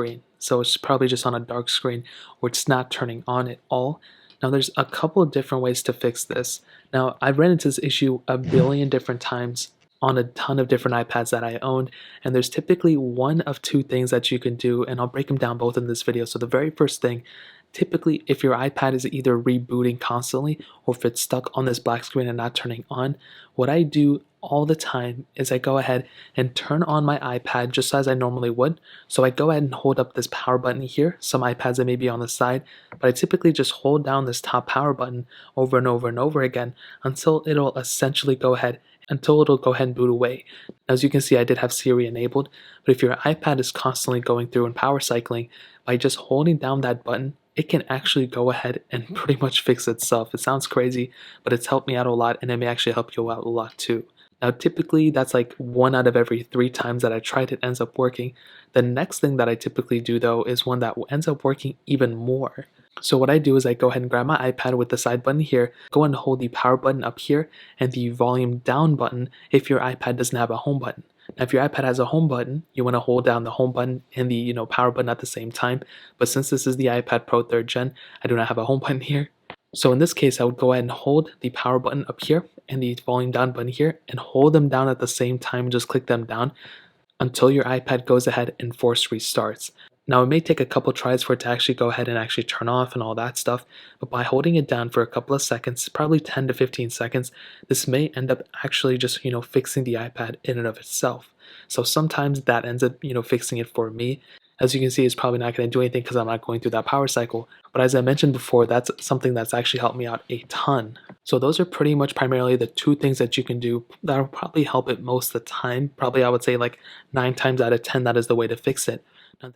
screen. So it's probably just on a dark screen or it's not turning on at all. Now there's a couple of different ways to fix this. Now I've ran into this issue a billion different times on a ton of different iPads that I owned, and there's typically one of two things that you can do, and I'll break them down both in this video. So the very first thing, typically if your iPad is either rebooting constantly or if it's stuck on this black screen and not turning on, what I do all the time is I go ahead and turn on my iPad just as I normally would. So I go ahead and hold up this power button here. Some iPads that may be on the side, but I typically just hold down this top power button over and over and over again until it'll go ahead and boot away. As you can see, I did have Siri enabled, but if your iPad is constantly going through and power cycling, by just holding down that button, it can actually go ahead and pretty much fix itself. It sounds crazy, but it's helped me out a lot, and it may actually help you out a lot too. Now, typically, that's like 1 out of every 3 times that I tried it ends up working. The next thing that I typically do, though, is one that ends up working even more. So what I do is I go ahead and grab my iPad with the side button here, go and hold the power button up here, and the volume down button if your iPad doesn't have a home button. Now, if your iPad has a home button, you want to hold down the home button and the power button at the same time. But since this is the iPad Pro 3rd Gen, I do not have a home button here. So in this case, I would go ahead and hold the power button up here and the volume down button here and hold them down at the same time and just click them down until your iPad goes ahead and force restarts. Now it may take a couple tries for it to actually go ahead and actually turn off and all that stuff, but by holding it down for a couple of seconds, probably 10 to 15 seconds, this may end up actually just, fixing the iPad in and of itself. So sometimes that ends up, fixing it for me. As you can see, it's probably not going to do anything because I'm not going through that power cycle. But as I mentioned before, that's something that's actually helped me out a ton. So those are pretty much primarily the 2 things that you can do that'll probably help it most of the time. Probably I would say like 9 times out of 10, that is the way to fix it. Now,